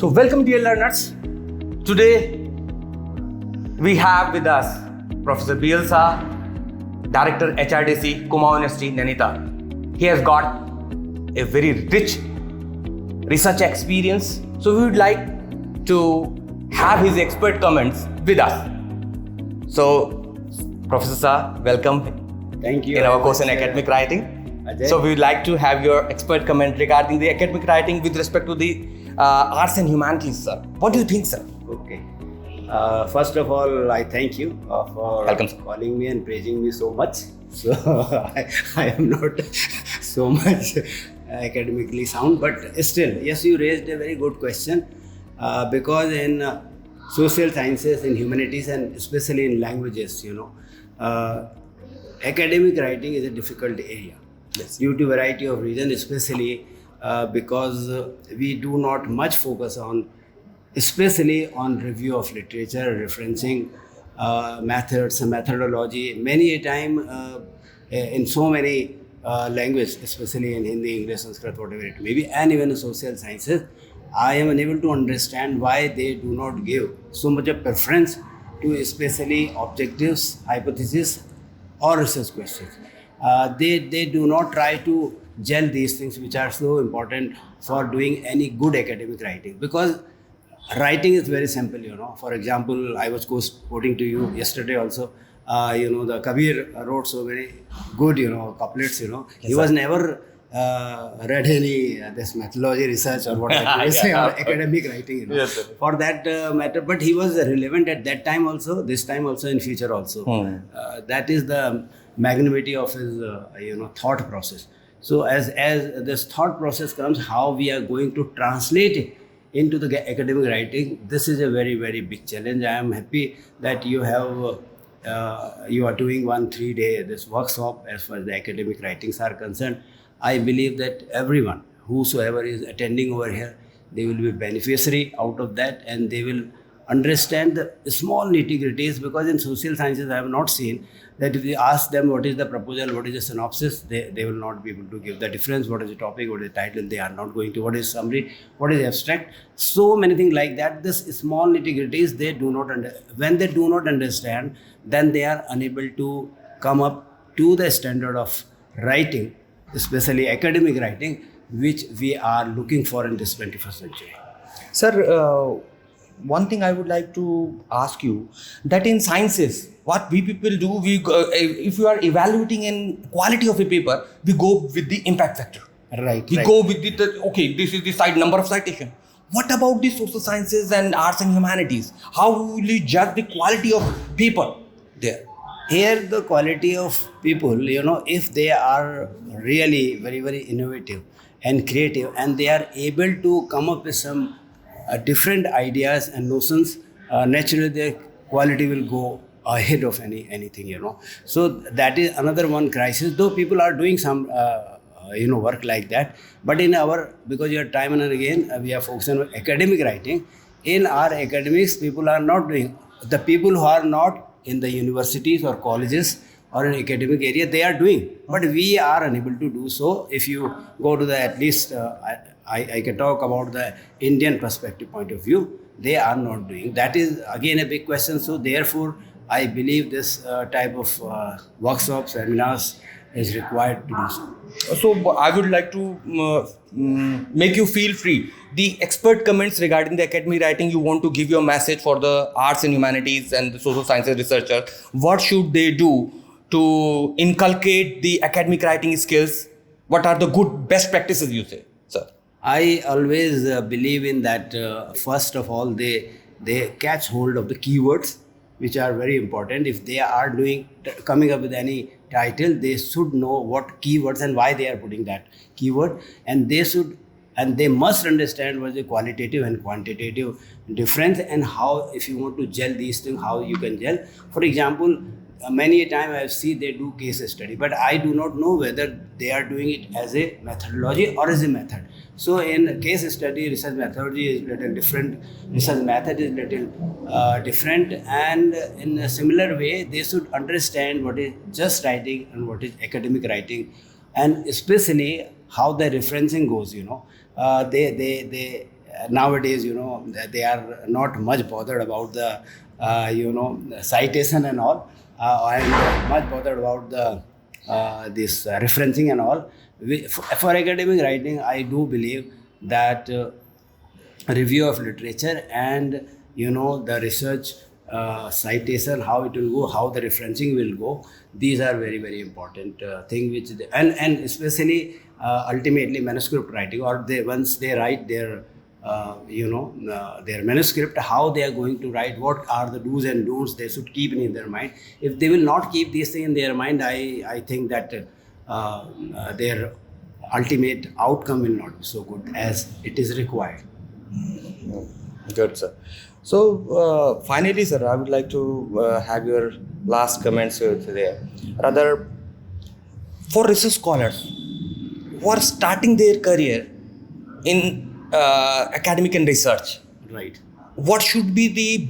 So welcome dear learners. Today we have with us Professor Bielsa, Director HRDC, Kumaon University, Nainital. He has got a very rich research experience. So we would like to have his expert comments with us. So Professor Sir, welcome. Thank you. In our course in academic writing. Ajay. So we would like to have your expert comment regarding the academic writing with respect to the arts and humanities, sir. What do you think, sir? Okay. First of all, I thank you for Welcome, sir. calling me and praising me so much. So I am not so much academically sound, but still, yes, you raised a very good question because in social sciences, in humanities, and especially in languages, academic writing is a difficult area. Yes. Due to variety of reasons, especially because we do not much focus on, especially on review of literature, referencing methods and methodology. Many a time in so many languages, especially in Hindi, English, Sanskrit, whatever it may be, and even in social sciences, I am unable to understand why they do not give so much of preference to especially objectives, hypotheses, or research questions. They do not try to gel these things which are so important for doing any good academic writing, because writing is very simple. For example, I was quoting to you yesterday also. The Kabir wrote so many good couplets. He Yes, was sir. never read any this methodology research or whatever you say, or academic writing. Yes, sir. For that matter, but he was relevant at that time also, this time also, in future also. That is the magnanimity of his thought process. So as this thought process comes, how we are going to translate it into the academic writing, this is a very, very big challenge. I am happy that you have you are doing 1-3 day this workshop as far as the academic writings are concerned. I believe that everyone, whosoever is attending over here, they will be beneficiary out of that, and they will understand the small nitty-gritties, because in social sciences I have not seen that if you ask them what is the proposal, what is the synopsis, they will not be able to give the difference. What is the topic, what is the title, they are not going to. What is summary, what is abstract, so many things like that. This small nitty-gritties they do not when they do not understand, then they are unable to come up to the standard of writing, especially academic writing, which we are looking for in this 21st century. Sir, one thing I would like to ask you, that in sciences, what we people do, if you are evaluating in quality of a paper, we go with the impact factor. Right. We go with okay, this is the number of citation. What about the social sciences and arts and humanities? How will you judge the quality of paper there? Here, the quality of people, if they are really very, very innovative and creative, and they are able to come up with some different ideas and notions, naturally their quality will go ahead of anything. So that is another one crisis. Though people are doing some work like that, but in our, because your time and again we are focusing on academic writing. In our academics, people are not doing. The people who are not in the universities or colleges or in academic area, they are doing, but we are unable to do so. If you go to the, at least I can talk about the Indian perspective point of view, they are not doing. That is again a big question. So therefore, I believe this type of workshops, seminars is required to do so. So I would like to make you feel free. The expert comments regarding the academic writing, you want to give your message for the arts and humanities and the social sciences researchers. What should they do to inculcate the academic writing skills? What are the good best practices, you say, sir? I always believe in that. First of all, they catch hold of the keywords, which are very important. If they are coming up with any title, they should know what keywords and why they are putting that keyword, and they must understand what is the qualitative and quantitative difference, and how, if you want to gel these things, how you can gel. For example, many a time I see they do case study, but I do not know whether they are doing it as a methodology or as a method. So in case study, research methodology is little different, research method is little different, and in a similar way, they should understand what is just writing and what is academic writing, and especially how the referencing goes. They nowadays, they are not much bothered about the, citation and all, and much bothered about the this referencing and all. For academic writing, I do believe that review of literature and the research citation, how it will go, how the referencing will go, these are very very important thing which and especially ultimately manuscript writing, or they once they write their their manuscript, how they are going to write, what are the do's and don'ts they should keep in their mind. If they will not keep these things in their mind, I think that their ultimate outcome will not be so good as it is required. Good, sir. So, finally, sir, I would like to have your last comments there. Rather, for research scholars who are starting their career in academic and research, Right. what should be the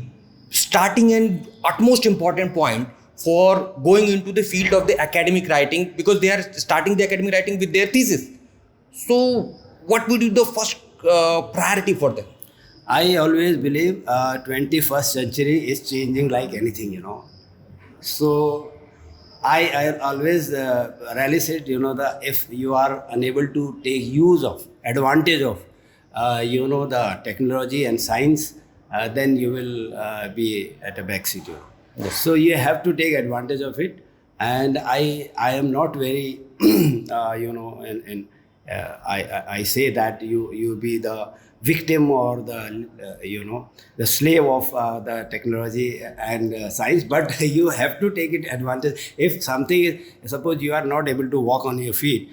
starting and utmost important point for going into the field of the academic writing, because they are starting the academic writing with their thesis? So, what would be the first priority for them? I always believe 21st century is changing like anything. So I always rarely said, if you are unable to take advantage of, the technology and science, then you will be at a backseat. Yes. So you have to take advantage of it. And I am not very, I say that you be the victim or the slave of the technology and science, but you have to take it advantage. If something is, suppose you are not able to walk on your feet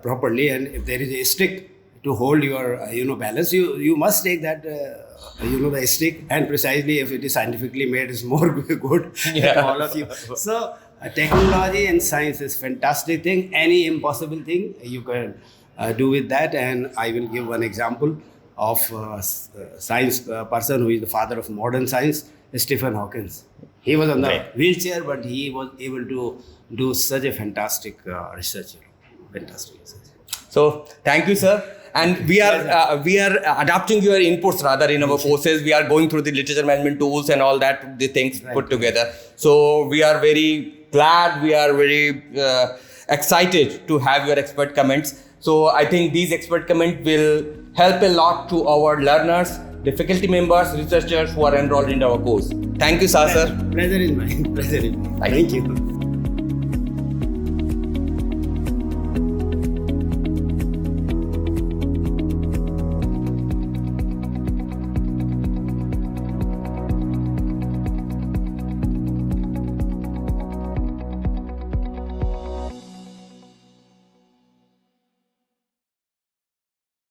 properly, and if there is a stick to hold your balance, you must take that the stick, and precisely if it is scientifically made, is more good to all of you. So technology and science is fantastic thing. Any impossible thing you can do with that. And I will give one example of science person who is the father of modern science, Stephen Hawking. He was on the wheelchair, but he was able to do such a fantastic research. Fantastic research. So, thank you, sir. And we are adapting your inputs rather in our courses. We are going through the literature management tools and all that, the things put together. So we are very glad, we are very excited to have your expert comments. So I think these expert comments will help a lot to our learners, the faculty members, researchers who are enrolled in our course. Thank you, sir. Pleasure is mine. Pleasure is mine. Thank you.